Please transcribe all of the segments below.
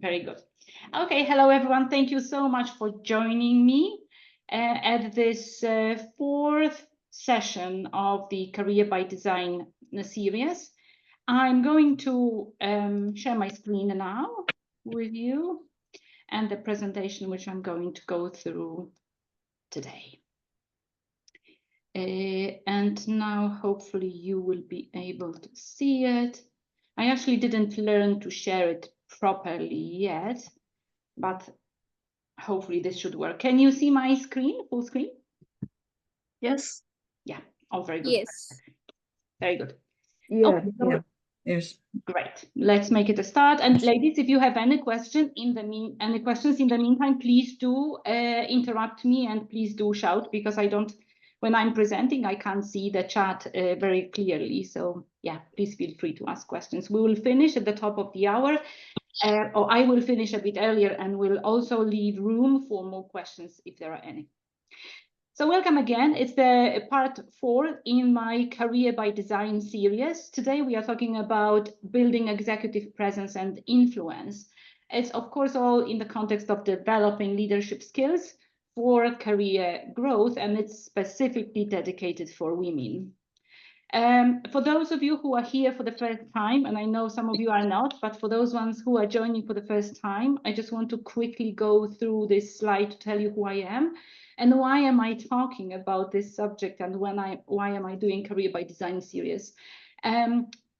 Very good. Okay, hello everyone. Thank you so much for joining me at this fourth session of the Career by Design series. I'm going to share my screen now with you and the presentation which I'm going to go through today. And now hopefully you will be able to see it. I actually didn't learn to share it properly yet, but hopefully this should work. Can you see my screen, full screen? Yes. Yeah, oh, very good. Yes. Very good. Yeah, Okay, so yeah. Yes. great. Let's make it a start. And ladies, if you have any questions in the meantime, please do interrupt me and please do shout, because when I'm presenting, I can't see the chat very clearly. So yeah, please feel free to ask questions. We will finish at the top of the hour, or I will finish a bit earlier, and we'll also leave room for more questions if there are any. So welcome again. It's the part 4 in my Career by Design series. Today we are talking about building executive presence and influence. It's of course all in the context of developing leadership skills for career growth, and it's specifically dedicated for women. For those of you who are here for the first time, and I know some of you are not, but for those ones who are joining for the first time, I just want to quickly go through this slide to tell you who I am and why am I talking about this subject, and why am I doing Career by Design series.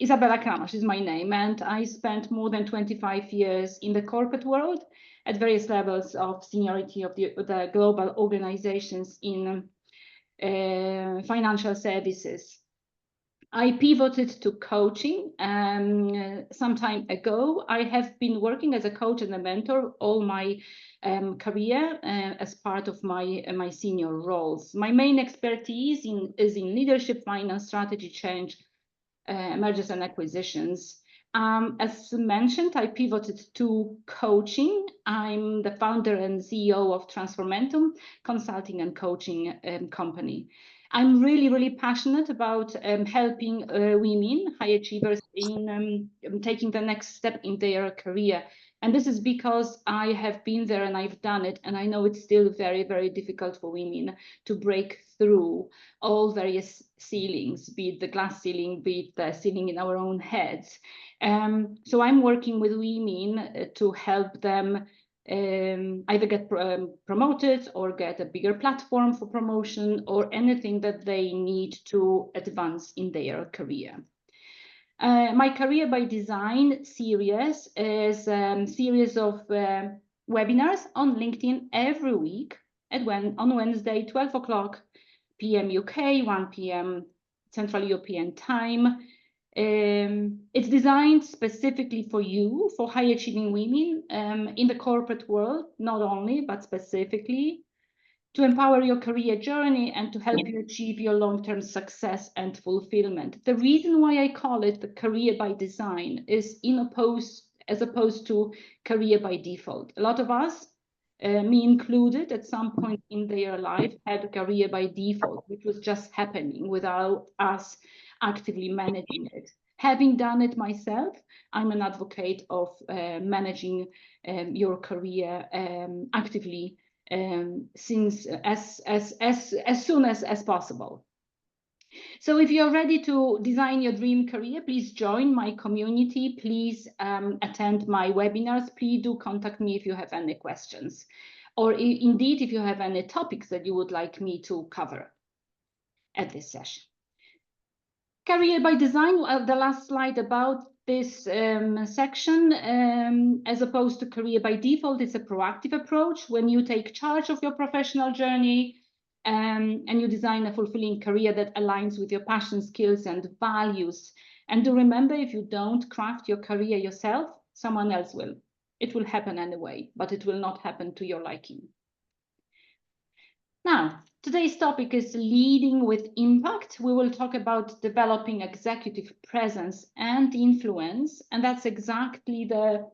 Isabella Kramasz is my name, and I spent more than 25 years in the corporate world at various levels of seniority of the global organizations in financial services. I pivoted to coaching some time ago. I have been working as a coach and a mentor all my career as part of my senior roles. My main expertise is in leadership, finance, strategy, change, mergers and acquisitions. As mentioned, I pivoted to coaching. I'm the founder and CEO of Transformentum consulting and coaching company. I'm really, really passionate about helping women, high achievers, in taking the next step in their career. And this is because I have been there and I've done it. And I know it's still very, very difficult for women to break through all various ceilings, be it the glass ceiling, be it the ceiling in our own heads. So I'm working with women to help them either get promoted or get a bigger platform for promotion or anything that they need to advance in their career. My Career by Design series is a series of webinars on LinkedIn every week on Wednesday, 12 o'clock p.m. UK, 1 p.m. Central European time. It's designed specifically for you, for high achieving women in the corporate world, not only, but specifically to empower your career journey and to help you achieve your long-term success and fulfillment. The reason why I call it the Career by Design is as opposed to career by default. A lot of us, me included, at some point in their life had a career by default, which was just happening without us actively managing it. Having done it myself, I'm an advocate of managing your career actively since as soon as possible. So if you're ready to design your dream career, please join my community. Please attend my webinars. Please do contact me if you have any questions, or indeed if you have any topics that you would like me to cover at this session. Career by Design, the last slide about this section, as opposed to career by default, it's a proactive approach when you take charge of your professional journey and you design a fulfilling career that aligns with your passion, skills, and values. And do remember, if you don't craft your career yourself, someone else will. It will happen anyway, but it will not happen to your liking. Now, today's topic is leading with impact. We will talk about developing executive presence and influence, and that's exactly the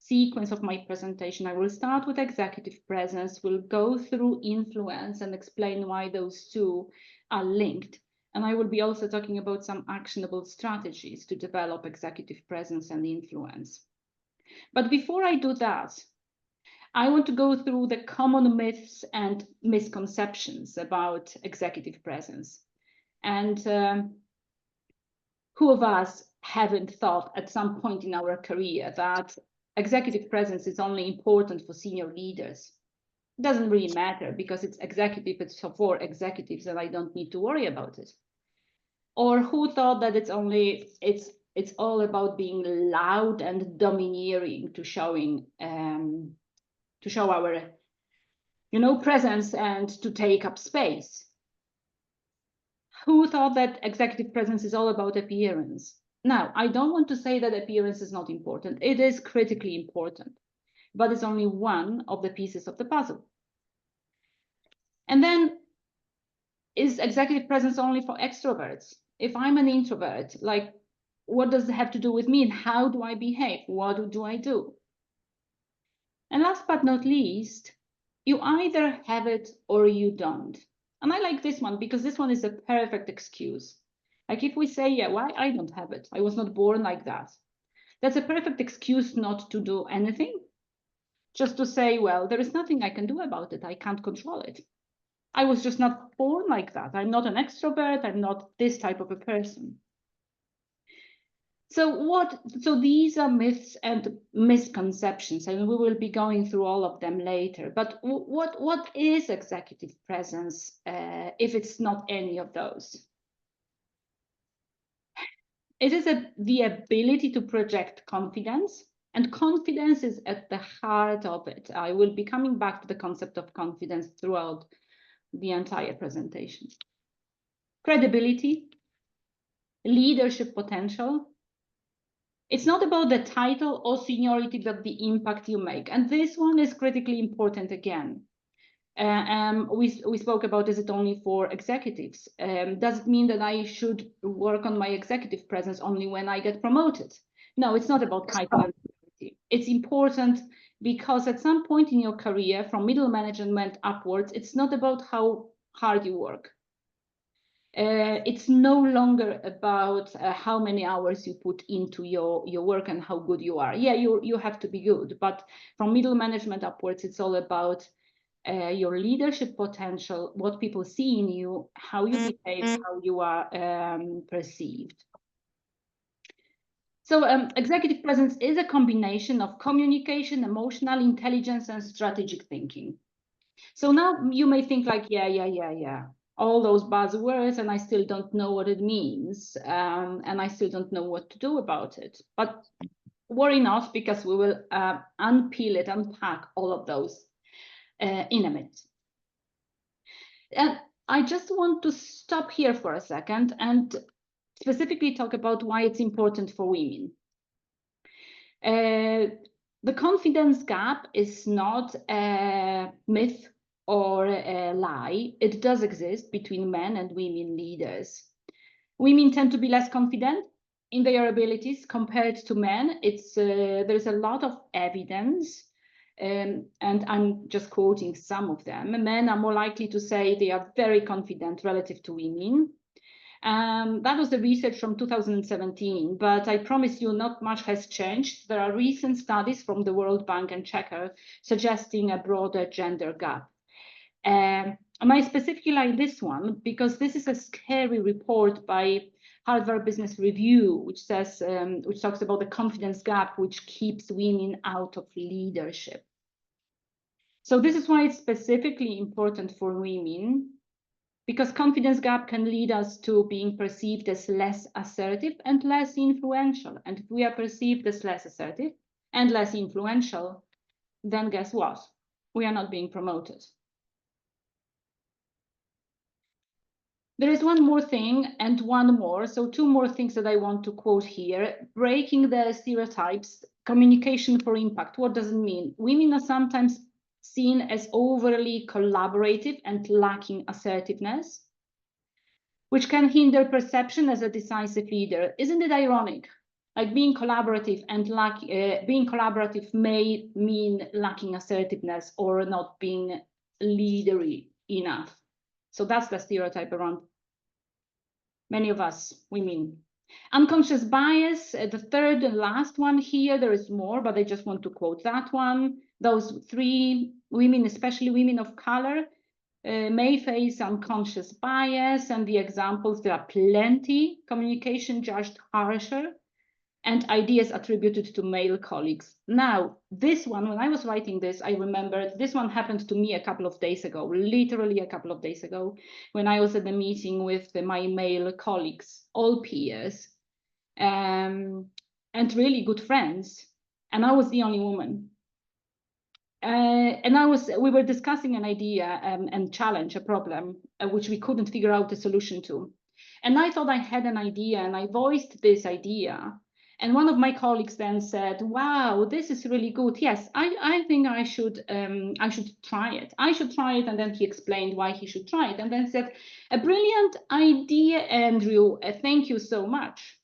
sequence of my presentation. I will start with executive presence, we'll go through influence and explain why those two are linked. And I will be also talking about some actionable strategies to develop executive presence and influence. But before I do that, I want to go through the common myths and misconceptions about executive presence. And who of us haven't thought at some point in our career that executive presence is only important for senior leaders? It doesn't really matter because it's executive, it's for executives, and I don't need to worry about it. Or who thought that it's all about being loud and domineering to show our presence and to take up space? Who thought that executive presence is all about appearance? Now, I don't want to say that appearance is not important. It is critically important, but it's only one of the pieces of the puzzle. And then, is executive presence only for extroverts? If I'm an introvert, like, what does it have to do with me and how do I behave? What do I do? And last but not least, you either have it or you don't. And I like this one because this one is a perfect excuse. Like if we say, yeah, why I don't have it? I was not born like that. That's a perfect excuse not to do anything. Just to say, well, there is nothing I can do about it. I can't control it. I was just not born like that. I'm not an extrovert. I'm not this type of a person. So these are myths and misconceptions, and we will be going through all of them later. But what is executive presence if it's not any of those? It is the ability to project confidence, and confidence is at the heart of it. I will be coming back to the concept of confidence throughout the entire presentation. Credibility, leadership potential. It's not about the title or seniority, but the impact you make. And this one is critically important again. We spoke about, is it only for executives? Does it mean that I should work on my executive presence only when I get promoted? No, it's not about title and seniority. It's important because at some point in your career, from middle management upwards, it's not about how hard you work. It's no longer about how many hours you put into your work and how good you are. Yeah, you have to be good, but from middle management upwards, it's all about your leadership potential, what people see in you, how you behave, how you are perceived. So executive presence is a combination of communication, emotional intelligence, and strategic thinking. So now you may think like, yeah, all those buzzwords, and I still don't know what it means, and I still don't know what to do about it. But worry not, because we will unpeel it, unpack all of those in a minute. And I just want to stop here for a second and specifically talk about why it's important for women. The confidence gap is not a myth or a lie. It does exist between men and women leaders. Women tend to be less confident in their abilities compared to men. There's a lot of evidence, and I'm just quoting some of them. Men are more likely to say they are very confident relative to women. That was the research from 2017, but I promise you not much has changed. There are recent studies from the World Bank and Checker suggesting a broader gender gap. I specifically like this one because this is a scary report by Harvard Business Review, which talks about the confidence gap which keeps women out of leadership. So this is why it's specifically important for women, because confidence gap can lead us to being perceived as less assertive and less influential. And if we are perceived as less assertive and less influential, then guess what? We are not being promoted. There is one more thing and one more, so two more things that I want to quote here. Breaking the stereotypes, communication for impact. What does it mean? Women are sometimes seen as overly collaborative and lacking assertiveness, which can hinder perception as a decisive leader. Isn't it ironic? Like being collaborative and being collaborative may mean lacking assertiveness or not being leadery enough. So that's the stereotype around many of us women. Unconscious bias, the third and last one here, there is more, but I just want to quote that one. Those 3 women, especially women of color, may face unconscious bias, and the examples, there are plenty. Communication judged harsher, and ideas attributed to male colleagues. Now, this one, when I was writing this, I remembered this one happened to me a couple of days ago, literally a couple of days ago, when I was at a meeting with my male colleagues, all peers, and really good friends, and I was the only woman. And we were discussing an idea and challenge, a problem, which we couldn't figure out a solution to. And I thought I had an idea, and I voiced this idea. And one of my colleagues then said, "Wow, this is really good. Yes, I think I should try it. I should try it." And then he explained why he should try it, and then said, "A brilliant idea, Andrew. Thank you so much."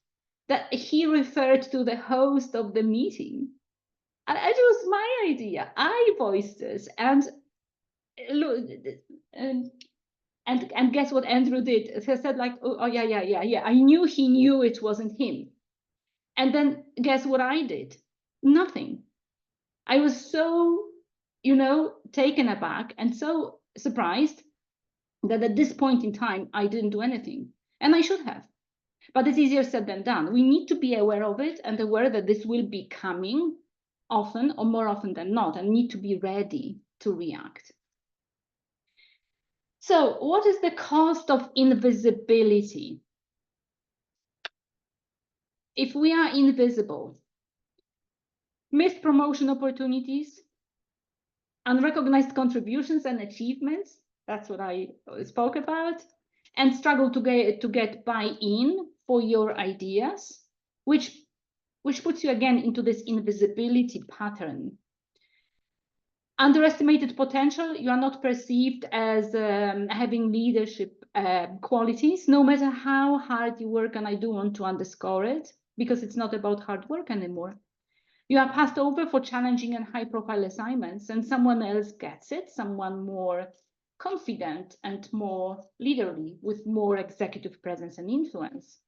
That he referred to the host of the meeting. And it was my idea. I voiced this, and look, and guess what Andrew did? He said like, oh yeah. I knew he knew it wasn't him. And then guess what I did? Nothing. I was so, taken aback and so surprised that at this point in time I didn't do anything, and I should have. But it's easier said than done. We need to be aware of it and aware that this will be coming often, or more often than not, and need to be ready to react. So what is the cost of invisibility? If we are invisible, missed promotion opportunities, unrecognized contributions and achievements, that's what I spoke about, and struggle to get buy-in for your ideas, which puts you again into this invisibility pattern. Underestimated potential, you are not perceived as having leadership qualities, no matter how hard you work, and I do want to underscore it, because it's not about hard work anymore. You are passed over for challenging and high-profile assignments, and someone else gets it, someone more confident and more leaderly, with more executive presence and influence.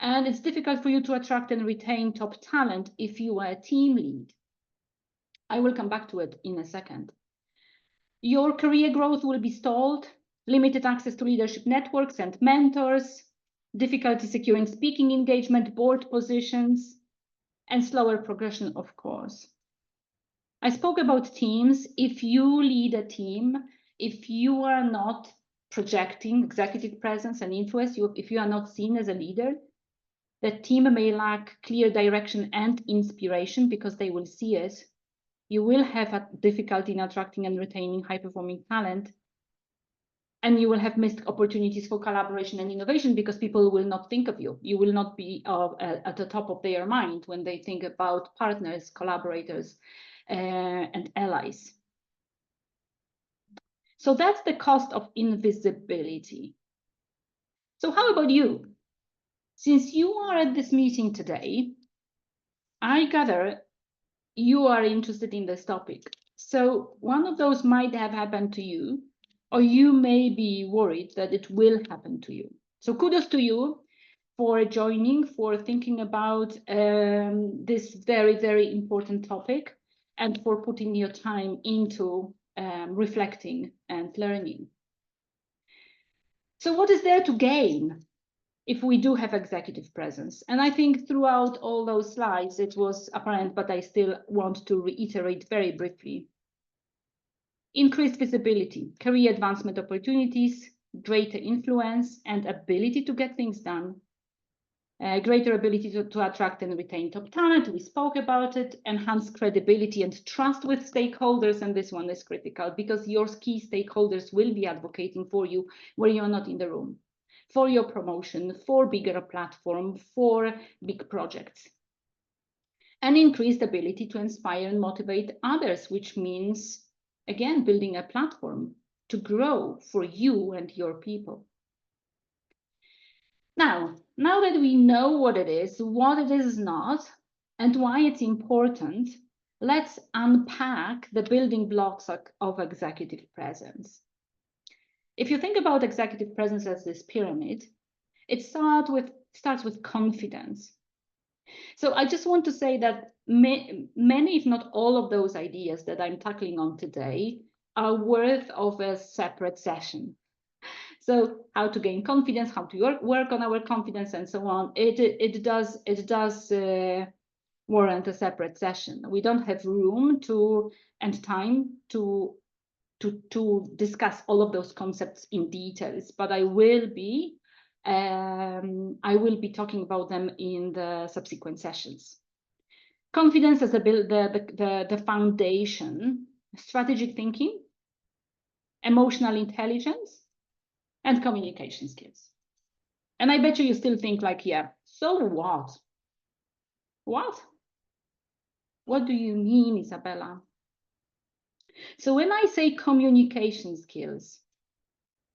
And it's difficult for you to attract and retain top talent if you are a team lead. I will come back to it in a second. Your career growth will be stalled, limited access to leadership networks and mentors, difficulty securing speaking engagement, board positions, and slower progression, of course. I spoke about teams. If you lead a team, if you are not projecting executive presence and influence, if you are not seen as a leader, the team may lack clear direction and inspiration because they will see it. You will have a difficulty in attracting and retaining high-performing talent, and you will have missed opportunities for collaboration and innovation because people will not think of you. You will not be at the top of their mind when they think about partners, collaborators, and allies. So that's the cost of invisibility. So how about you? Since you are at this meeting today, I gather you are interested in this topic. So one of those might have happened to you, or you may be worried that it will happen to you. So kudos to you for joining, for thinking about this very, very important topic, and for putting your time into reflecting and learning. So what is there to gain if we do have executive presence? And I think throughout all those slides, it was apparent, but I still want to reiterate very briefly. Increased visibility, career advancement opportunities, greater influence and ability to get things done, greater ability to attract and retain top talent, we spoke about it, enhanced credibility and trust with stakeholders, and this one is critical because your key stakeholders will be advocating for you where you're not in the room, for your promotion, for bigger platform, for big projects. And increased ability to inspire and motivate others, which means, again, building a platform to grow for you and your people. Now that we know what it is not, and why it's important, let's unpack the building blocks of executive presence. If you think about executive presence as this pyramid, it starts with starts with confidence. So I just want to say that many, if not all of those ideas that I'm tackling on today are worth of a separate session. So how to gain confidence, how to work on our confidence, and so on. It does warrant a separate session. We don't have room and time to discuss all of those concepts in details, but I will be talking about them in the subsequent sessions. Confidence as the foundation, strategic thinking, emotional intelligence, and communication skills. And I bet you still think like, yeah, so what? What? What do you mean, Isabella? So when I say communication skills,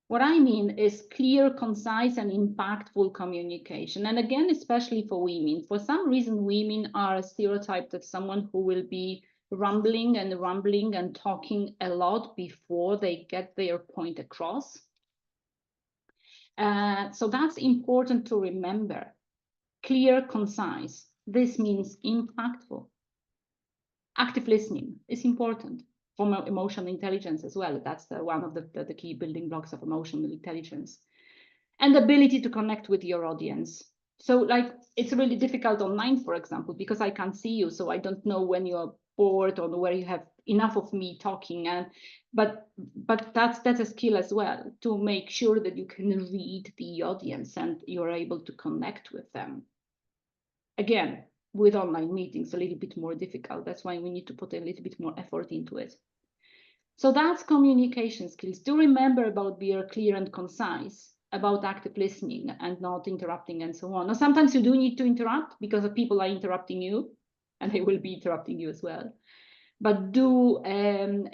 what I mean is clear, concise, and impactful communication. And again, especially for women. For some reason, women are stereotyped as someone who will be rumbling and talking a lot before they get their point across. So that's important to remember. Clear, concise. This means impactful. Active listening is important for emotional intelligence as well. That's one of the key building blocks of emotional intelligence. And the ability to connect with your audience. So like, it's really difficult online, for example, because I can't see you. So I don't know when you're bored or where you have enough of me talking. But that's a skill as well, to make sure that you can read the audience and you're able to connect with them. Again, with online meetings, a little bit more difficult. That's why we need to put a little bit more effort into it. So that's communication skills. Do remember about being clear and concise, about active listening and not interrupting and so on. Now, sometimes you do need to interrupt because the people are interrupting you and they will be interrupting you as well. But do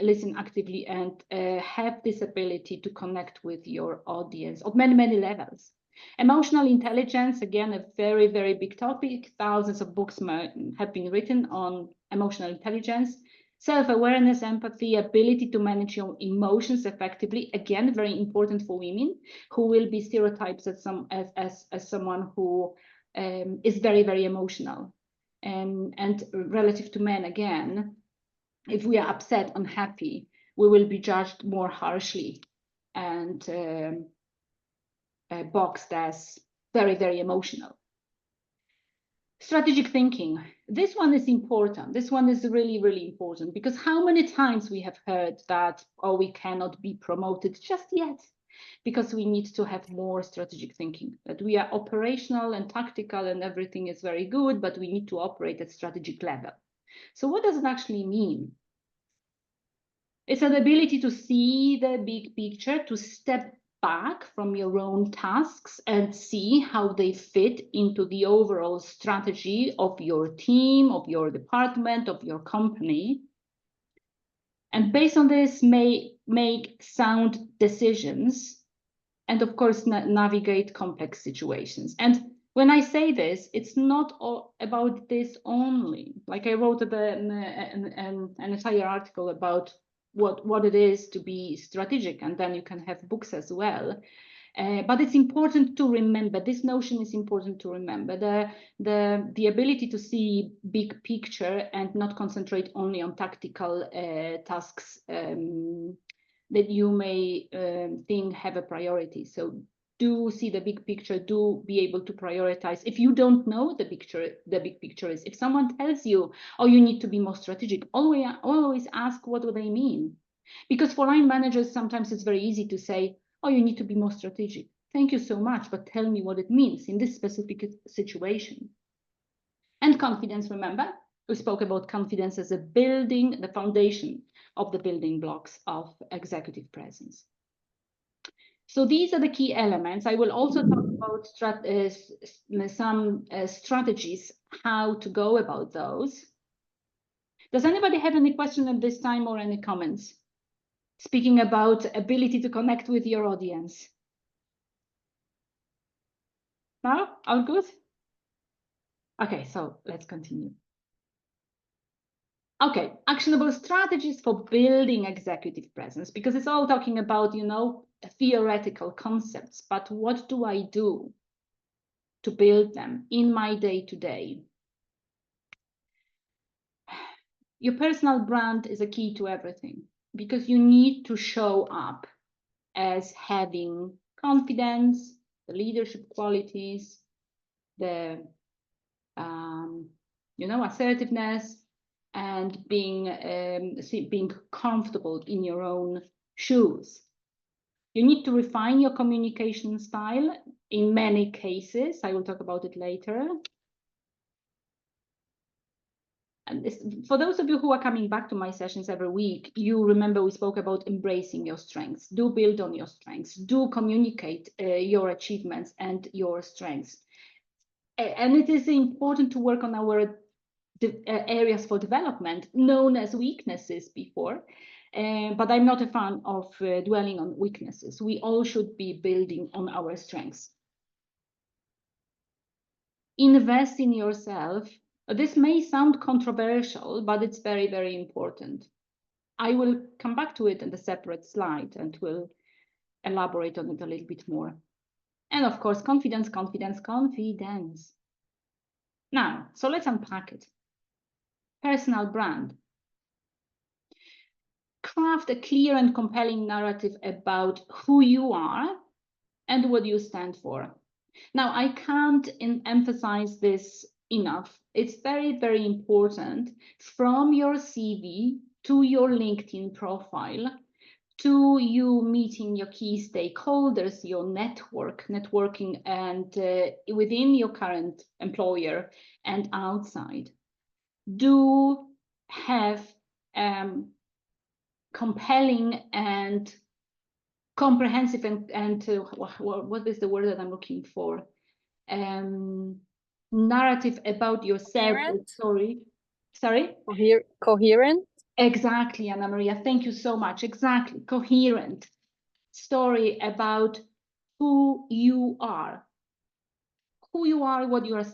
listen actively and have this ability to connect with your audience on many, many levels. Emotional intelligence, again, a very, very big topic. Thousands of books have been written on emotional intelligence. Self-awareness, empathy, ability to manage your emotions effectively. Again, very important for women who will be stereotyped as someone who is very, very emotional. And relative to men, again, if we are upset, unhappy, we will be judged more harshly and boxed as very, very emotional. Strategic thinking. This one is important. This one is really, really important, because how many times we have heard that, oh, we cannot be promoted just yet because we need to have more strategic thinking, that we are operational and tactical and everything is very good, but we need to operate at strategic level. So what does it actually mean? It's an ability to see the big picture, to step back from your own tasks and see how they fit into the overall strategy of your team, of your department, of your company. And based on this, make sound decisions and, of course, navigate complex situations. And when I say this, it's not about this only. Like I wrote an entire article about what it is to be strategic, and then you can have books as well. But it's important to remember, this notion is important to remember, the ability to see big picture and not concentrate only on tactical tasks that you may think have a priority. So do see the big picture, do be able to prioritize. If you don't know the big picture is, if someone tells you, oh, you need to be more strategic, always ask what do they mean. Because for line managers, sometimes it's very easy to say, oh, you need to be more strategic. Thank you so much, but tell me what it means in this specific situation. And confidence, remember? We spoke about confidence as the foundation of the building blocks of executive presence. So these are the key elements. I will also talk about some strategies, how to go about those. Does anybody have any question at this time or any comments? Speaking about ability to connect with your audience. No? All good? Okay, so let's continue. Okay, actionable strategies for building executive presence, because it's all talking about, theoretical concepts, but what do I do? to build them in my day-to-day. Your personal brand is a key to everything, because you need to show up as having confidence, the leadership qualities, the assertiveness, and being comfortable in your own shoes. You need to refine your communication style in many cases. I will talk about it later. And for those of you who are coming back to my sessions every week, you remember we spoke about embracing your strengths. Do build on your strengths. Do communicate your achievements and your strengths. And it is important to work on our areas for development, known as weaknesses before. But I'm not a fan of dwelling on weaknesses. We all should be building on our strengths. Invest in yourself. This may sound controversial, but it's very, very important. I will come back to it in a separate slide and will elaborate on it a little bit more. And of course, confidence, confidence, confidence. Now, so let's unpack it. Personal brand. Craft a clear and compelling narrative about who you are and what you stand for. Now, I can't emphasize this enough. It's very, very important, from your CV to your LinkedIn profile, to you meeting your key stakeholders, your networking, and within your current employer and outside. Do have compelling and comprehensive and what is the word that I'm looking for? Narrative about yourself. Coherent? Sorry? Coherent? Exactly, Anna Maria. Thank you so much. Exactly. Coherent story about who you are. Who you are, what you are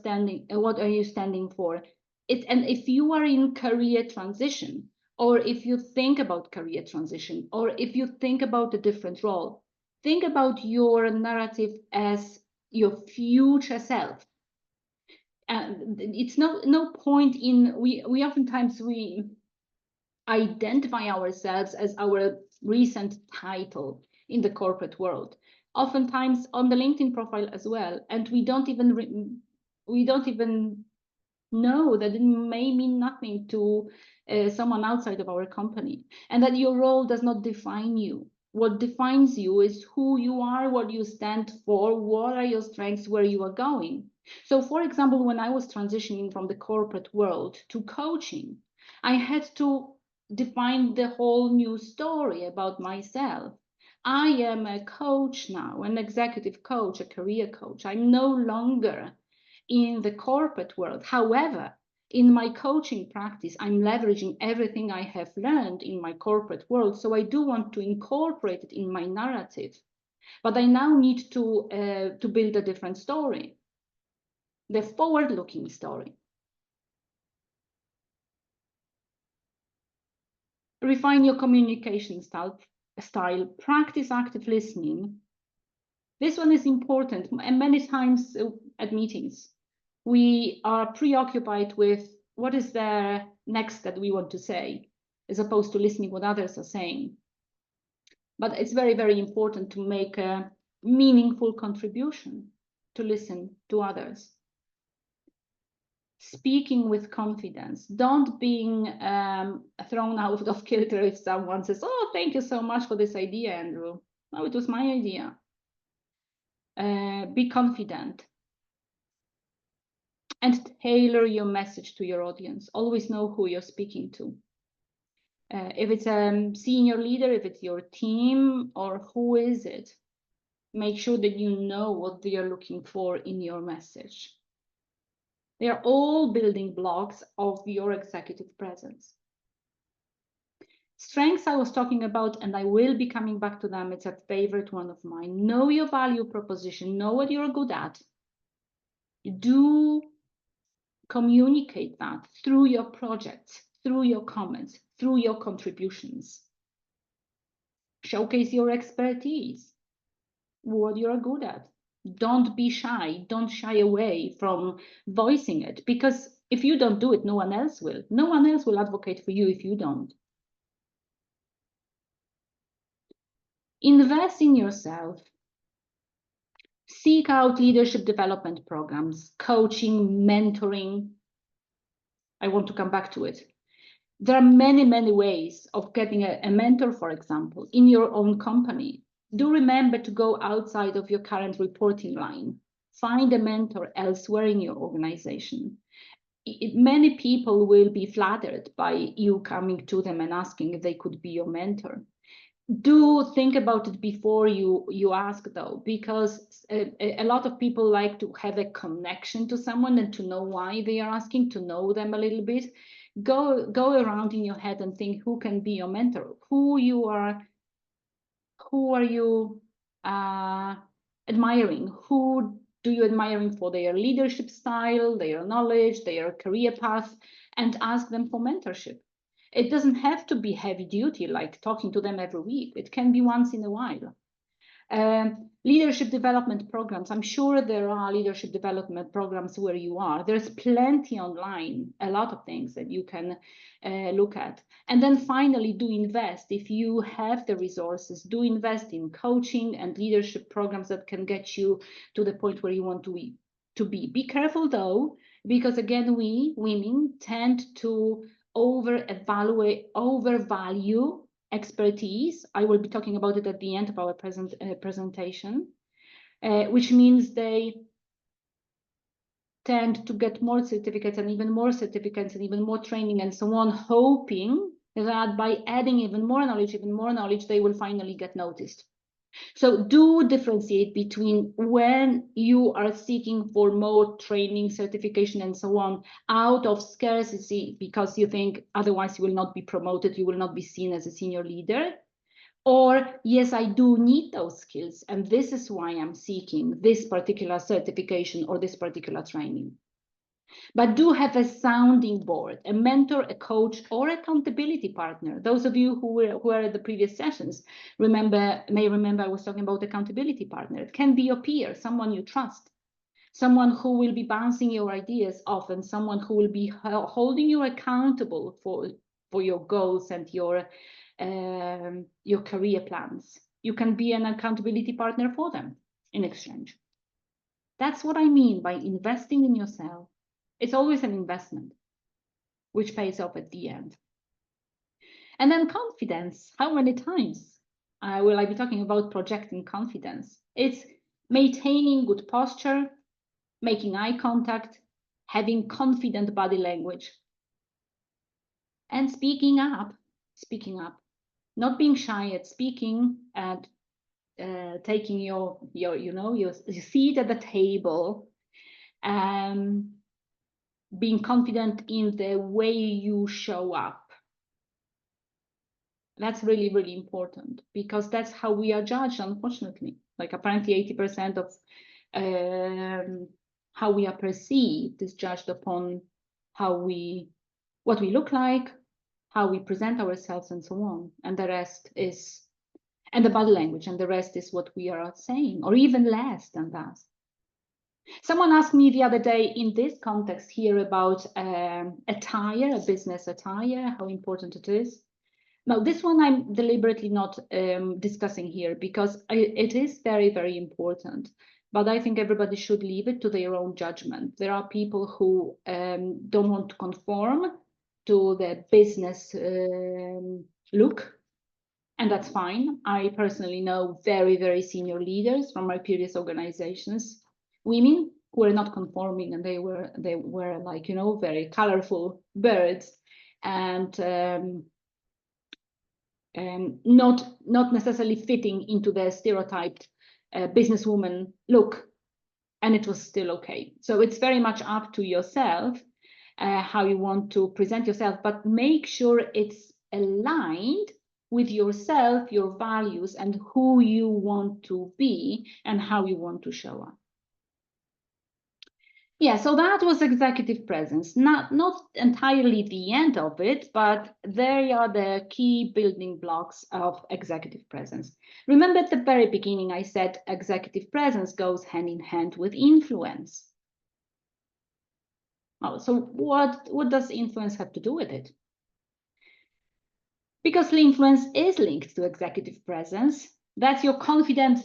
what are you standing for? And if you are in career transition, or if you think about career transition, or if you think about a different role, think about your narrative as your future self. And it's no point in we oftentimes we identify ourselves as our recent title in the corporate world, oftentimes on the LinkedIn profile as well, and we don't even know that it may mean nothing to someone outside of our company, and that your role does not define you. What defines you is who you are, what you stand for, what are your strengths, where you are going. So, for example, when I was transitioning from the corporate world to coaching, I had to define the whole new story about myself. I am a coach now, an executive coach, a career coach. I'm no longer in the corporate world. However, in my coaching practice, I'm leveraging everything I have learned in my corporate world. So I do want to incorporate it in my narrative. But I now need to build a different story, the forward-looking story. Refine your communication style, practice active listening. This one is important, and many times at meetings, we are preoccupied with what is there next that we want to say, as opposed to listening what others are saying. But it's very, very important to make a meaningful contribution, to listen to others. Speaking with confidence. Don't being thrown out of kilter if someone says, "Oh, thank you so much for this idea, Andrew." No, it was my idea. Be confident. And tailor your message to your audience. Always know who you're speaking to. If it's a senior leader, if it's your team, or who is it, make sure that you know what they are looking for in your message. They are all building blocks of your executive presence. Strengths I was talking about, and I will be coming back to them. It's a favorite one of mine. Know your value proposition. Know what you're good at. Do communicate that through your projects, through your comments, through your contributions. Showcase your expertise, what you're good at. Don't be shy. Don't shy away from voicing it, because if you don't do it, no one else will. No one else will advocate for you if you don't. Invest in yourself. Seek out leadership development programs, coaching, mentoring. I want to come back to it. There are many, many ways of getting a mentor, for example, in your own company. Do remember to go outside of your current reporting line. Find a mentor elsewhere in your organization. Many people will be flattered by you coming to them and asking if they could be your mentor. Do think about it before you ask, though, because a lot of people like to have a connection to someone and to know why they are asking, to know them a little bit. Go around in your head and think who can be your mentor, who are you admiring, who do you admiring for their leadership style, their knowledge, their career path, and ask them for mentorship. It doesn't have to be heavy duty, like talking to them every week. It can be once in a while. Leadership development programs. I'm sure there are leadership development programs where you are. There's plenty online, a lot of things that you can look at. And then finally, do invest. If you have the resources, do invest in coaching and leadership programs that can get you to the point where you want to be. Be careful, though, because again, we women tend to overvalue expertise. I will be talking about it at the end of our presentation, which means they tend to get more certificates and even more certificates and even more training and so on, hoping that by adding even more knowledge, they will finally get noticed. So do differentiate between when you are seeking for more training, certification, and so on, out of scarcity, because you think otherwise you will not be promoted, you will not be seen as a senior leader. Or, yes, I do need those skills, and this is why I'm seeking this particular certification or this particular training. But do have a sounding board, a mentor, a coach, or accountability partner. Those of you who were at the previous sessions may remember I was talking about accountability partner. It can be your peer, someone you trust, someone who will be bouncing your ideas off, and someone who will be holding you accountable for your goals and your career plans. You can be an accountability partner for them in exchange. That's what I mean by investing in yourself. It's always an investment, which pays off at the end. And then confidence. How many times will I be talking about projecting confidence? It's maintaining good posture, making eye contact, having confident body language, and speaking up, not being shy at speaking and taking your seat at the table, being confident in the way you show up. That's really, really important, because that's how we are judged, unfortunately. Like apparently 80% of how we are perceived is judged upon what we look like, how we present ourselves, and so on. And the rest is, and the body language, and the rest is what we are saying, or even less than that. Someone asked me the other day in this context here about attire, a business attire, how important it is. Now, this one I'm deliberately not discussing here, because it is very, very important. But I think everybody should leave it to their own judgment. There are people who don't want to conform to the business look, and that's fine. I personally know very, very senior leaders from my previous organizations, women who were not conforming, and they were like, very colorful birds, and not necessarily fitting into the stereotyped businesswoman look, and it was still okay. So it's very much up to yourself how you want to present yourself, but make sure it's aligned with yourself, your values, and who you want to be and how you want to show up. Yeah, so that was executive presence. Not entirely the end of it, but they are the key building blocks of executive presence. Remember at the very beginning, I said executive presence goes hand in hand with influence. Oh, so what does influence have to do with it? Because influence is linked to executive presence. That's your confident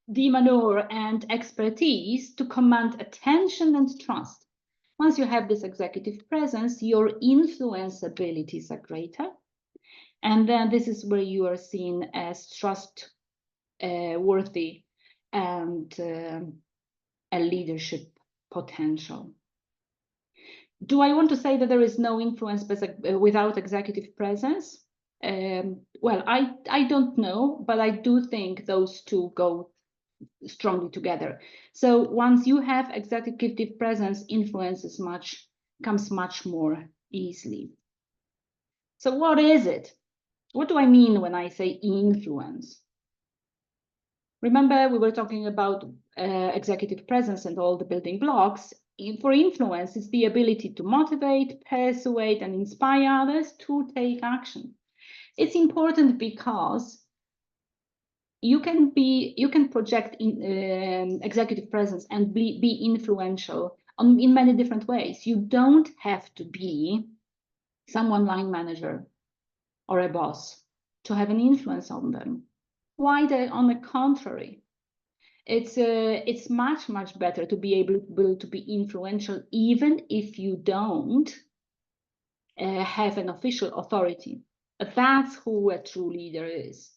demeanor and expertise to command attention and trust. Once you have this executive presence, your influence abilities are greater. And then this is where you are seen as trustworthy and a leadership potential. Do I want to say that there is no influence without executive presence? Well, I don't know, but I do think those two go strongly together. So once you have executive presence, influence comes much more easily. So what is it? What do I mean when I say influence? Remember, we were talking about executive presence and all the building blocks. For influence, it's the ability to motivate, persuade, and inspire others to take action. It's important because you can project executive presence and be influential in many different ways. You don't have to be someone line manager or a boss to have an influence on them. Why? On the contrary, it's much better to be able to be influential even if you don't have an official authority. But that's who a true leader is.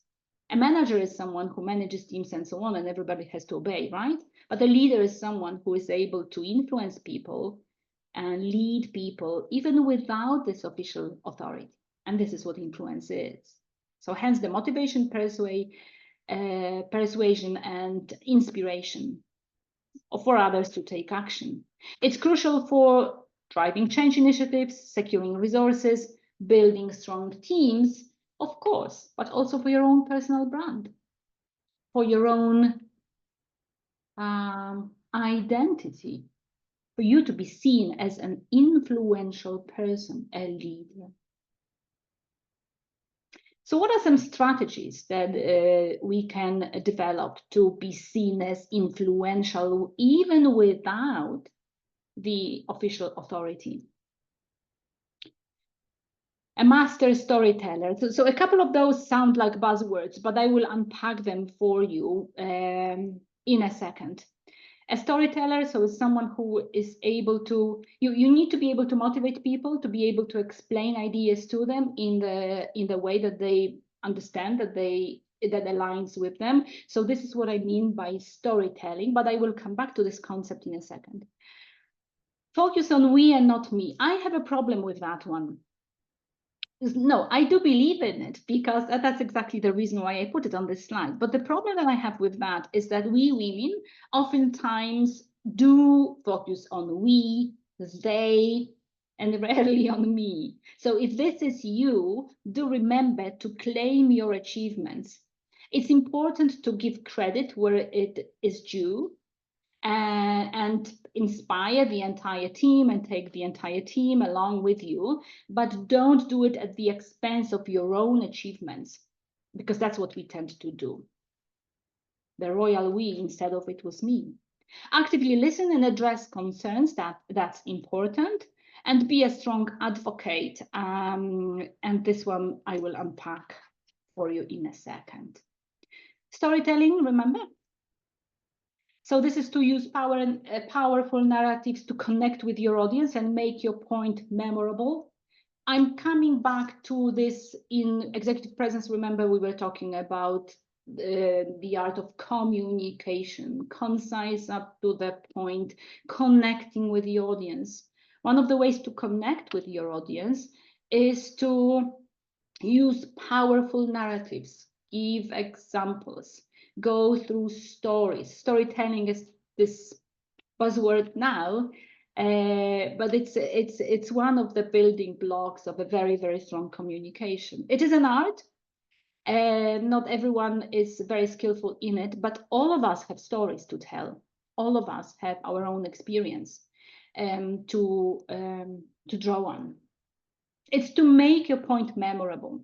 A manager is someone who manages teams and so on, and everybody has to obey, right? But a leader is someone who is able to influence people and lead people even without this official authority. And this is what influence is. So hence the motivation, persuasion, and inspiration for others to take action. It's crucial for driving change initiatives, securing resources, building strong teams, of course, but also for your own personal brand, for your own identity, for you to be seen as an influential person, a leader. So what are some strategies that we can develop to be seen as influential even without the official authority? A master storyteller. So a couple of those sound like buzzwords, but I will unpack them for you in a second. A storyteller, so is someone who is able to, you need to be able to motivate people, to be able to explain ideas to them in the way that they understand, that aligns with them. So this is what I mean by storytelling, but I will come back to this concept in a second. Focus on we and not me. I have a problem with that one. No, I do believe in it because that's exactly the reason why I put it on this slide. But the problem that I have with that is that we women oftentimes do focus on we, they, and rarely on me. So if this is you, do remember to claim your achievements. It's important to give credit where it is due, and inspire the entire team and take the entire team along with you, but don't do it at the expense of your own achievements, because that's what we tend to do. The royal we instead of it was me. Actively listen and address concerns, that's important, and be a strong advocate. And this one I will unpack for you in a second. Storytelling, remember? So this is to use powerful narratives to connect with your audience and make your point memorable. I'm coming back to this in executive presence. Remember, we were talking about the art of communication, concise, up to the point, connecting with the audience. One of the ways to connect with your audience is to use powerful narratives, give examples, go through stories. Storytelling is this buzzword now, but it's one of the building blocks of a very strong communication. It is an art. Not everyone is very skillful in it, but all of us have stories to tell. All of us have our own experience. to draw on. It's to make your point memorable.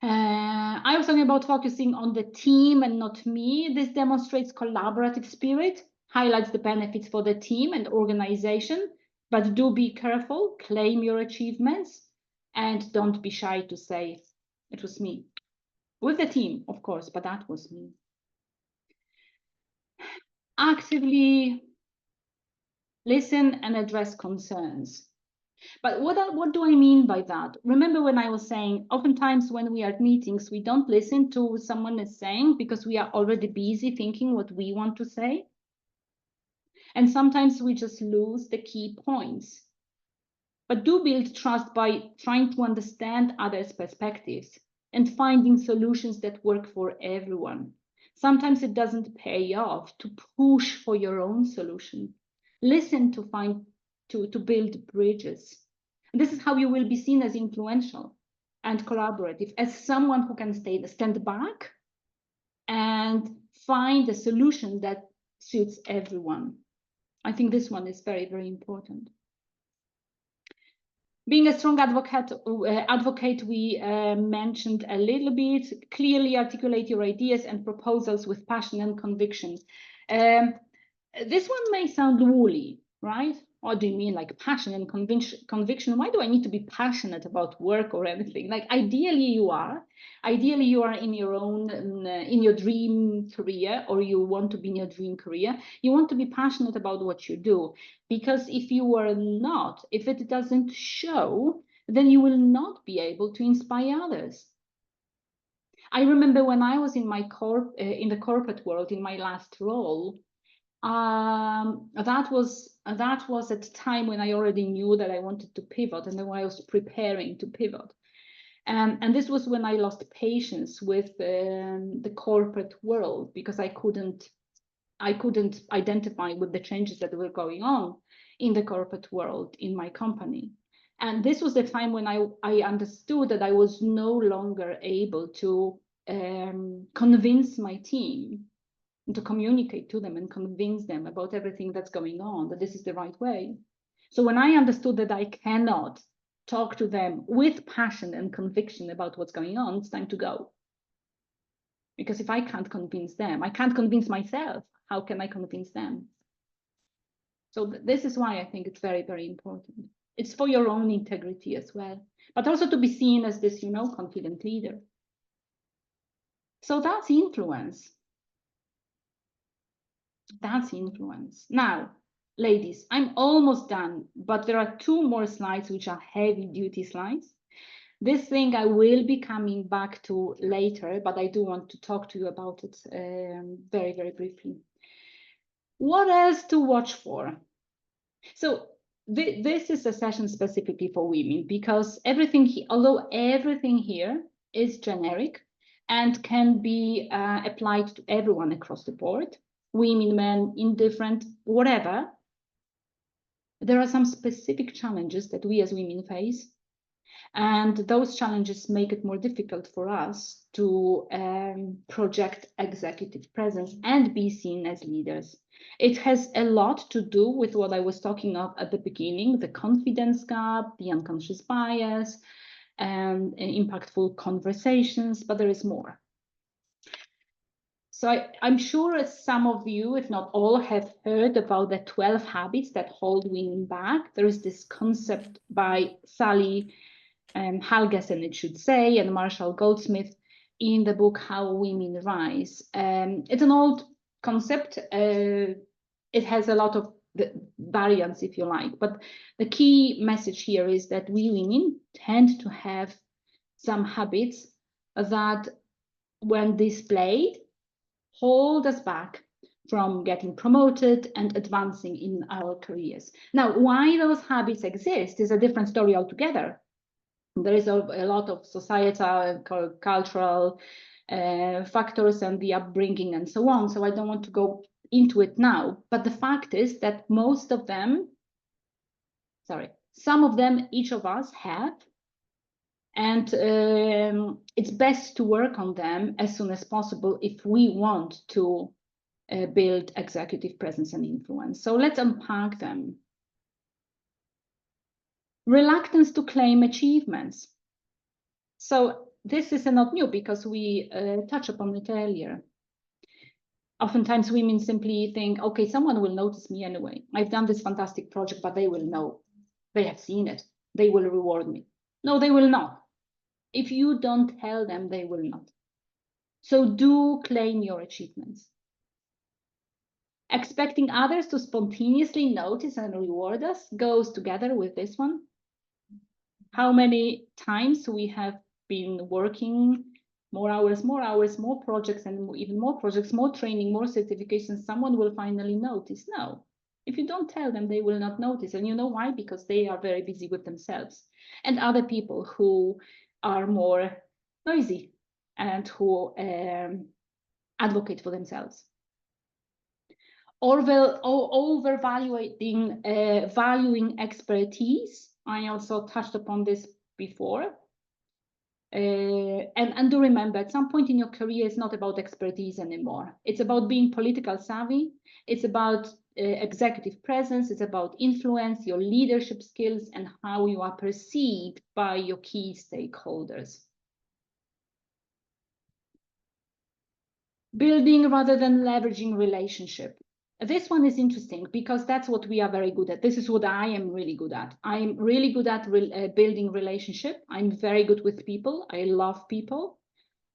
I was talking about focusing on the team and not me. This demonstrates collaborative spirit, highlights the benefits for the team and organization, but do be careful, claim your achievements, and don't be shy to say, it was me. With the team, of course, but that was me. Actively listen and address concerns. But what do I mean by that? Remember when I was saying, oftentimes when we are at meetings, we don't listen to what someone is saying because we are already busy thinking what we want to say. And sometimes we just lose the key points. But do build trust by trying to understand others' perspectives and finding solutions that work for everyone. Sometimes it doesn't pay off to push for your own solution. Listen to build bridges. And this is how you will be seen as influential and collaborative, as someone who can stand back and find a solution that suits everyone. I think this one is very, very important. Being a strong advocate, we mentioned a little bit. Clearly articulate your ideas and proposals with passion and conviction. This one may sound woolly, right? What do you mean, like passion and conviction? Why do I need to be passionate about work or anything? Like ideally you are in your own, in your dream career, or you want to be in your dream career. You want to be passionate about what you do, because if you are not, if it doesn't show, then you will not be able to inspire others. I remember when I was in my in the corporate world, in my last role, that was at the time when I already knew that I wanted to pivot, and then I was preparing to pivot. And this was when I lost patience with the corporate world, because I couldn't identify with the changes that were going on in the corporate world in my company. And this was the time when I understood that I was no longer able to convince my team, to communicate to them and convince them about everything that's going on, that this is the right way. So when I understood that I cannot talk to them with passion and conviction about what's going on, it's time to go. Because if I can't convince them, I can't convince myself. How can I convince them? So this is why I think it's very, very important. It's for your own integrity as well, but also to be seen as this, confident leader. So that's influence. That's influence. Now, ladies, I'm almost done, but there are 2 more slides which are heavy duty slides. This thing I will be coming back to later, but I do want to talk to you about it very, very briefly. What else to watch for? So this is a session specifically for women, because although everything here is generic and can be applied to everyone across the board, women, men, indifferent, whatever, there are some specific challenges that we as women face. And those challenges make it more difficult for us to project executive presence and be seen as leaders. It has a lot to do with what I was talking of at the beginning, the confidence gap, the unconscious bias, and impactful conversations, but there is more. So I'm sure some of you, if not all, have heard about the 12 habits that hold women back. There is this concept by Sally Halgeson, it should say, and Marshall Goldsmith in the book How Women Rise. It's an old concept. It has a lot of variants, if you like, but the key message here is that we women tend to have some habits that, when displayed, hold us back from getting promoted and advancing in our careers. Now, why those habits exist is a different story altogether. There is a lot of societal, cultural factors and the upbringing and so on. So I don't want to go into it now. But the fact is that some of them, each of us have. And it's best to work on them as soon as possible if we want to build executive presence and influence. So let's unpack them. Reluctance to claim achievements. So this is not new because we touched upon it earlier. Oftentimes women simply think, okay, someone will notice me anyway. I've done this fantastic project, but they will know. They have seen it. They will reward me. No, they will not. If you don't tell them, they will not. So do claim your achievements. Expecting others to spontaneously notice and reward us goes together with this one. How many times we have been working more hours, more projects, and even more projects, more training, more certifications, someone will finally notice. No, if you don't tell them, they will not notice. And you know why? Because they are very busy with themselves and other people who are more noisy and who advocate for themselves. Or overvaluing valuing expertise. I also touched upon this before. And do remember, at some point in your career, it's not about expertise anymore. It's about being political savvy. It's about executive presence. It's about influence, your leadership skills, and how you are perceived by your key stakeholders. Building rather than leveraging relationship. This one is interesting because that's what we are very good at. This is what I am really good at. I'm really good at building relationship. I'm very good with people. I love people,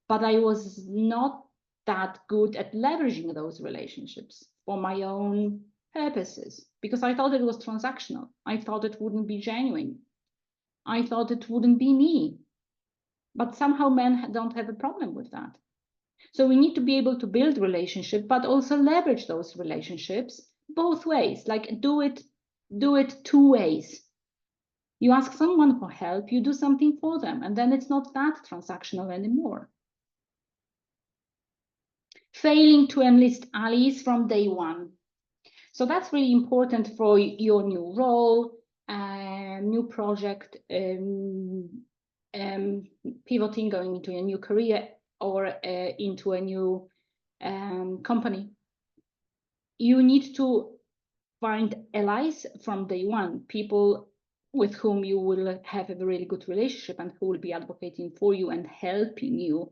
but I was not that good at leveraging those relationships for my own purposes because I thought it was transactional. I thought it wouldn't be genuine. I thought it wouldn't be me. But somehow men don't have a problem with that. So we need to be able to build relationships, but also leverage those relationships both ways. Like do it 2 ways. You ask someone for help, you do something for them, and then it's not that transactional anymore. Failing to enlist allies from day one. So that's really important for your new role, new project, pivoting, going into a new career, or into a new company. You need to find allies from day one, people with whom you will have a really good relationship and who will be advocating for you and helping you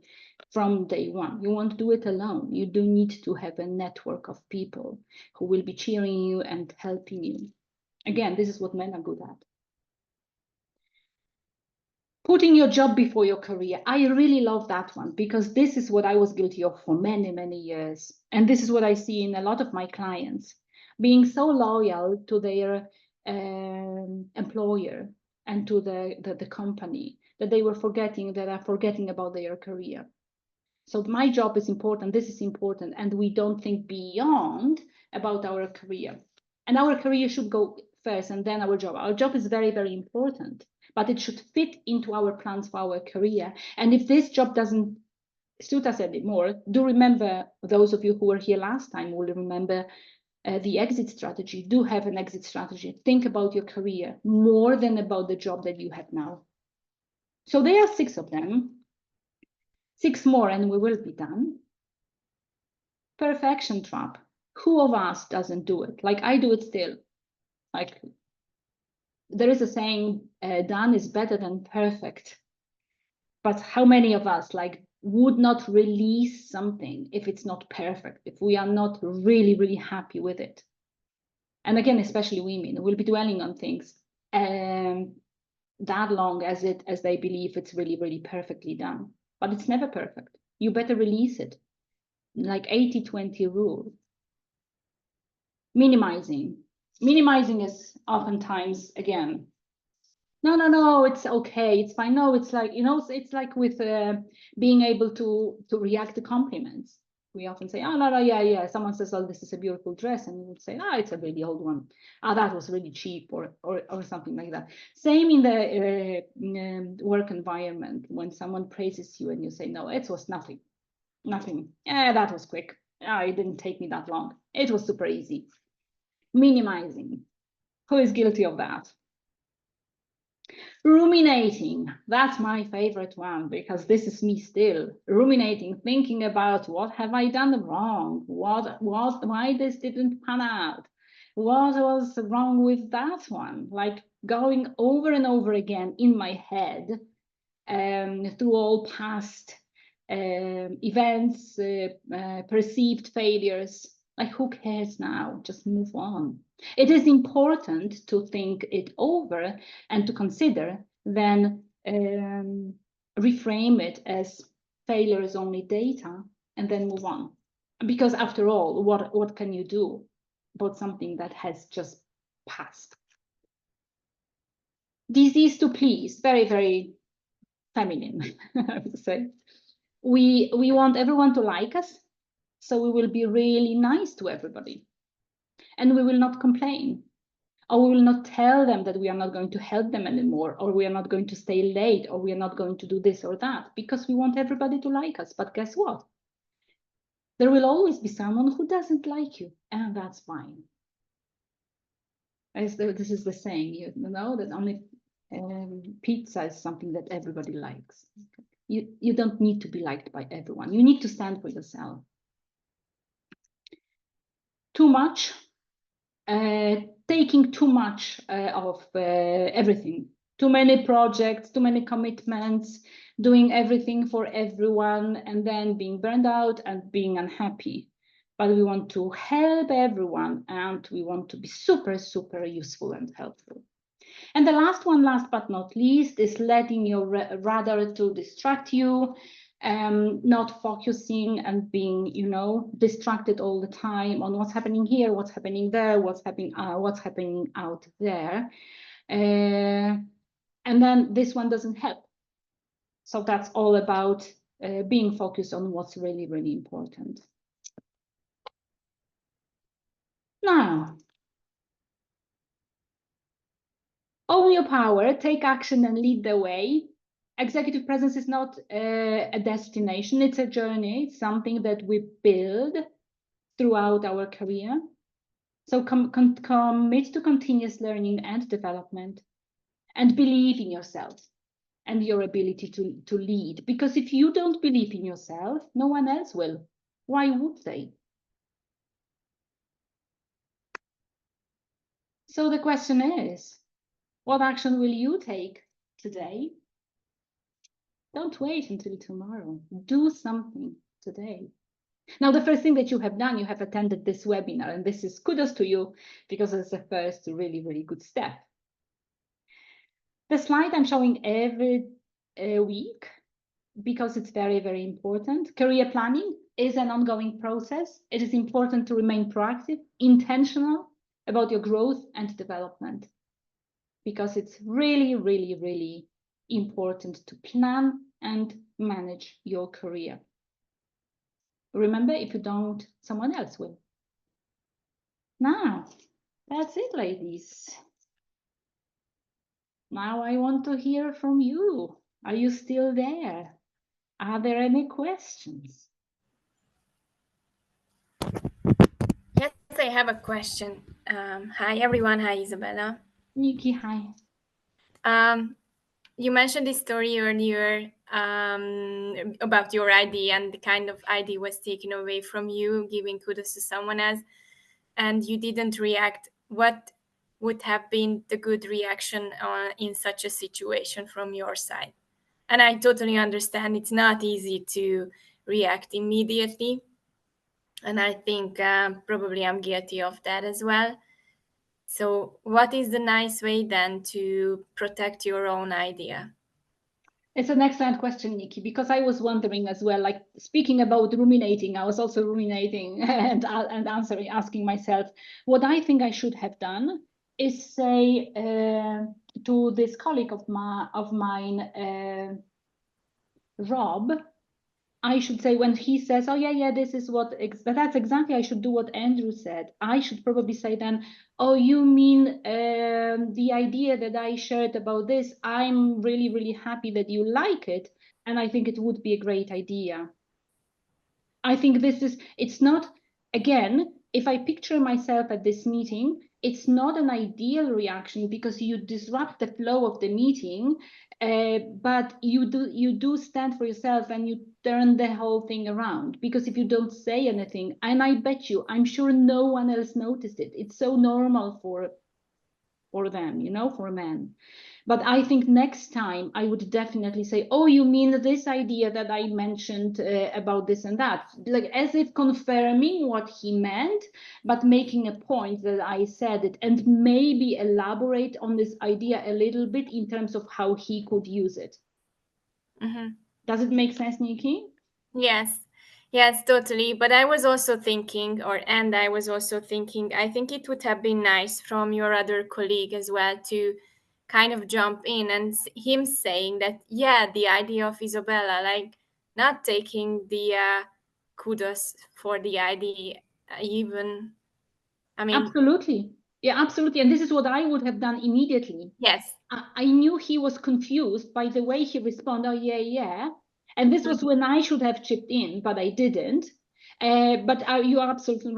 from day one. You won't do it alone. You do need to have a network of people who will be cheering you and helping you. Again, this is what men are good at. Putting your job before your career. I really love that one because this is what I was guilty of for many, many years. And this is what I see in a lot of my clients, being so loyal to their employer and to the company that they were forgetting about their career. So my job is important, this is important, and we don't think beyond about our career. And our career should go first and then our job. Our job is very, very important, but it should fit into our plans for our career. And if this job doesn't suit us anymore, do remember, those of you who were here last time will remember the exit strategy. Do have an exit strategy. Think about your career more than about the job that you have now. So there are 6 of them. 6 more and we will be done. Perfection trap. Who of us doesn't do it? Like I do it still. Like there is a saying, done is better than perfect. But how many of us like would not release something if it's not perfect, if we are not really, really happy with it? And again, especially women will be dwelling on things that long as they believe it's really, really perfectly done. But it's never perfect. You better release it. Like 80-20 rule. Minimizing. Minimizing is oftentimes, again, no, it's okay, it's fine. No, it's like, it's like with being able to react to compliments. We often say, oh, no, yeah. Someone says, oh, this is a beautiful dress. And you would say, oh, it's a really old one. Oh, that was really cheap or something like that. Same in the work environment. When someone praises you and you say, no, it was nothing. Yeah, that was quick. It didn't take me that long. It was super easy. Minimizing. Who is guilty of that? Ruminating, that's my favorite one, because this is me still. Ruminating, thinking about what have I done wrong? Why this didn't pan out? What was wrong with that one? Like going over and over again in my head through all past events, perceived failures. Like, who cares now? Just move on. It is important to think it over and to consider, then reframe it as failure is only data, and then move on. Because after all, what can you do about something that has just passed? Disease to please, very, very feminine, I would say. We want everyone to like us, so we will be really nice to everybody. And we will not complain. Or we will not tell them that we are not going to help them anymore, or we are not going to stay late, or we are not going to do this or that, because we want everybody to like us. But guess what? There will always be someone who doesn't like you, and that's fine. This is the saying, you know, that only pizza is something that everybody likes. You don't need to be liked by everyone. You need to stand for yourself. Too much, taking too much of everything. Too many projects, too many commitments, doing everything for everyone, and then being burned out and being unhappy. But we want to help everyone, and we want to be super, super useful and helpful. And the last one, last but not least, is letting your radar to distract you, not focusing and being, you know, distracted all the time on what's happening here, what's happening there, what's happening out there. And then this one doesn't help. So that's all about being focused on what's really, really important. Now, own your power, take action and lead the way. Executive presence is not a destination, it's a journey. It's something that we build throughout our career. So commit to continuous learning and development, and believe in yourself and your ability to lead. Because if you don't believe in yourself, no one else will. Why would they? So the question is, what action will you take today? Don't wait until tomorrow. Do something today. Now, the first thing that you have done, you have attended this webinar, and this is kudos to you, because it's the first really, really good step. The slide I'm showing every week, because it's very, very important. Career planning is an ongoing process. It is important to remain proactive, intentional about your growth and development, because it's really, really, really important to plan and manage your career. Remember, if you don't, someone else will. Now, that's it, ladies. Now I want to hear from you. Are you still there? Are there any questions? Yes, I have a question. Hi, everyone. Hi, Isabella. Nikki, hi. You mentioned this story earlier about your ID, and the kind of ID was taken away from you, giving kudos to someone else, and you didn't react. What would have been the good reaction in such a situation from your side? And I totally understand it's not easy to react immediately. And I think probably I'm guilty of that as well. So what is the nice way then to protect your own idea? It's an excellent question, Nikki, because I was wondering as well, like speaking about ruminating, I was also ruminating and asking myself, what I think I should have done is say to this colleague of mine, Rob, I should say, when he says, oh yeah, this is what, that's exactly, I should do what Andrew said. I should probably say then, oh, you mean the idea that I shared about this, I'm really, really happy that you like it. And I think it would be a great idea. I think it's not, again, if I picture myself at this meeting, it's not an ideal reaction because you disrupt the flow of the meeting, but you do stand for yourself and you turn the whole thing around. Because if you don't say anything, and I bet you, I'm sure no one else noticed it. It's so normal for them, you know, for men. But I think next time I would definitely say, oh, you mean this idea that I mentioned about this and that, like as if confirming what he meant, but making a point that I said it, and maybe elaborate on this idea a little bit in terms of how he could use it. Does it make sense, Nikki? Yes, totally. But I was also thinking, I think it would have been nice from your other colleague as well to kind of jump in and him saying that, yeah, the idea of Isabella, like not taking the kudos for the idea, even, I mean. Absolutely. Yeah, absolutely. And this is what I would have done immediately. Yes. I knew he was confused by the way he responded. Oh, yeah. And this was when I should have chipped in, but I didn't. But you are absolutely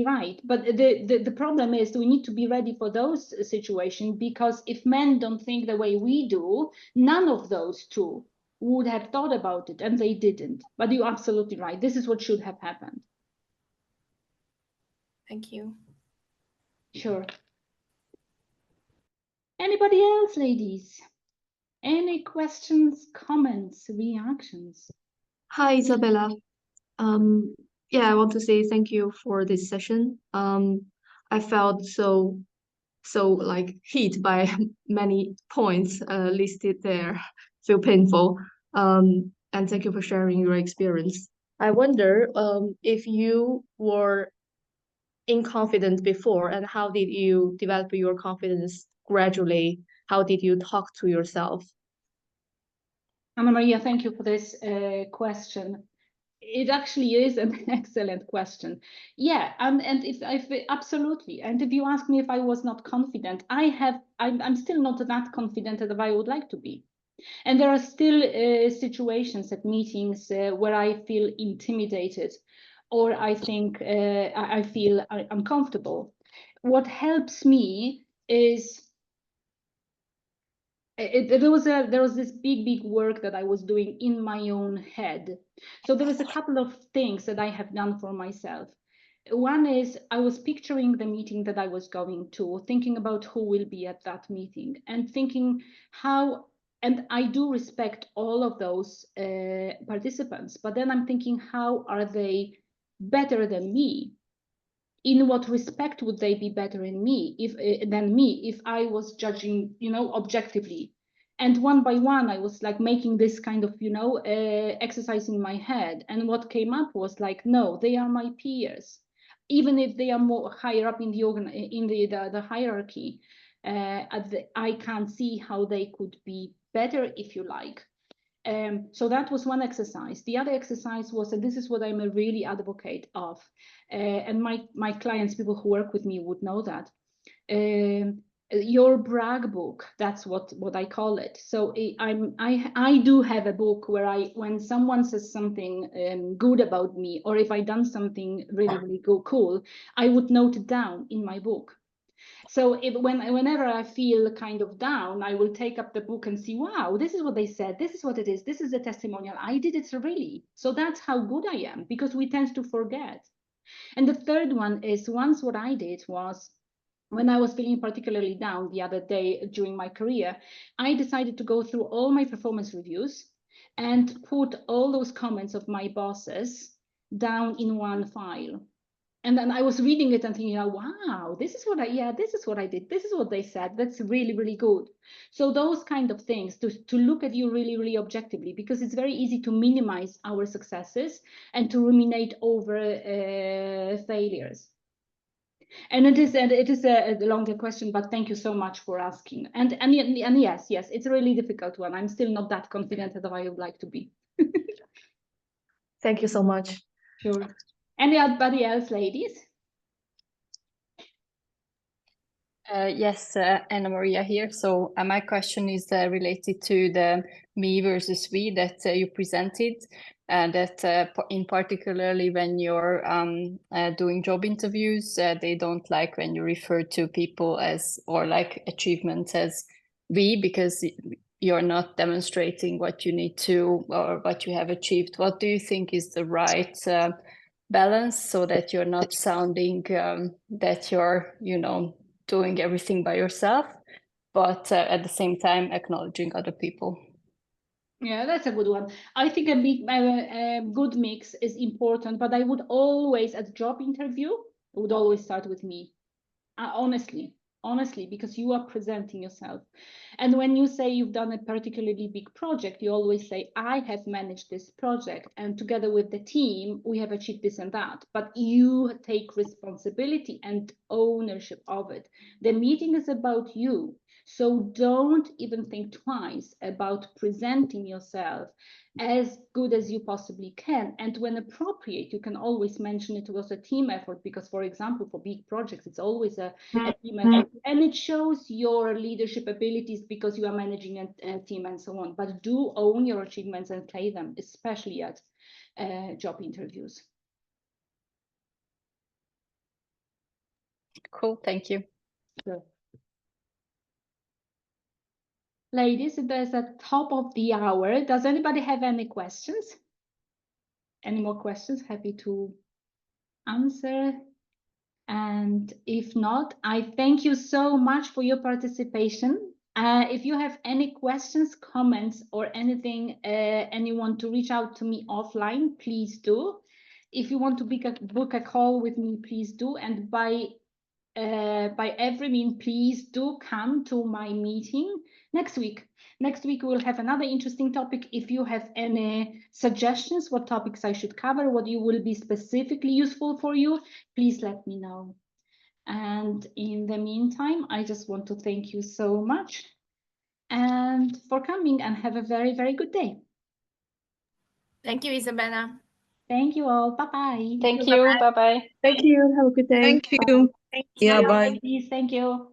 right. But the problem is we need to be ready for those situations, because if men don't think the way we do, none of those two would have thought about it, and they didn't. But you're absolutely right. This is what should have happened. Thank you. Sure. Anybody else, ladies? Any questions, comments, reactions? Hi, Isabella. Yeah, I want to say thank you for this session. I felt so like hit by many points listed there. Feel painful. And thank you for sharing your experience. I wonder if you were inconfident before, and how did you develop your confidence gradually? How did you talk to yourself? Anna Maria, thank you for this question. It actually is an excellent question. Yeah, and if absolutely. And if you ask me if I was not confident, I'm still not that confident as I would like to be. And there are still situations at meetings where I feel intimidated, or I think I feel uncomfortable. What helps me is there was this big work that I was doing in my own head. So there was a couple of things that I have done for myself. One is I was picturing the meeting that I was going to, thinking about who will be at that meeting, and thinking how, and I do respect all of those participants, but then I'm thinking, how are they better than me? In what respect would they be better than me if I was judging, you know, objectively? And one by one, I was like making this kind of, you know, exercise in my head. And what came up was like, no, they are my peers, even if they are more higher up in the hierarchy. I can't see how they could be better, if you like. So that was one exercise. The other exercise was, and this is what I'm a really advocate of, and my clients, people who work with me would know that. Your brag book, that's what I call it. So I do have a book where when someone says something good about me, or if I done something really cool, I would note it down in my book. So whenever I feel kind of down, I will take up the book and see, wow, this is what they said. This is what it is. This is the testimonial. I did it really. So that's how good I am, because we tend to forget. And the third one is, once what I did was, when I was feeling particularly down the other day during my career, I decided to go through all my performance reviews and put all those comments of my bosses down in one file. And then I was reading it and thinking, oh, wow, this is what I did. This is what they said. That's really good. So those kind of things, to look at you really objectively, because it's very easy to minimize our successes and to ruminate over failures. And it is a longer question, but thank you so much for asking. And yes, it's a really difficult one. I'm still not that confident as I would like to be. Thank you so much. Sure. Anybody else, ladies? Yes, Anna Maria here. So my question is related to the me versus we that you presented, that in particularly when you're doing job interviews, they don't like when you refer to people as, or like achievements as we, because you're not demonstrating what you need to or what you have achieved. What do you think is the right balance so that you're not sounding that you're, doing everything by yourself, but at the same time acknowledging other people? Yeah, that's a good one. I think a good mix is important, but I would always, at job interview, I would always start with me. Honestly, because you are presenting yourself. And when you say you've done a particularly big project, you always say, I have managed this project, and together with the team, we have achieved this and that. But you take responsibility and ownership of it. The meeting is about you. So don't even think twice about presenting yourself as good as you possibly can. And when appropriate, you can always mention it was a team effort, because, for example, for big projects, it's always a team effort. And it shows your leadership abilities because you are managing a team and so on. But do own your achievements and play them, especially at job interviews. Cool, thank you. Sure. Ladies, there's a top of the hour. Does anybody have any questions? Any more questions? Happy to answer. And if not, I thank you so much for your participation. If you have any questions, comments, or anything, and you want to reach out to me offline, please do. If you want to book a call with me, please do. And by every means, please do come to my meeting next week. Next week, we'll have another interesting topic. If you have any suggestions, what topics I should cover, what you will be specifically useful for you, please let me know. And in the meantime, I just want to thank you so much and for coming, and have a very, very good day. Thank you, Isabella. Thank you all. Bye-bye. Thank you. Bye-bye. Thank you. Have a good day. Thank you. Thank Yeah, you. bye. Please, thank you.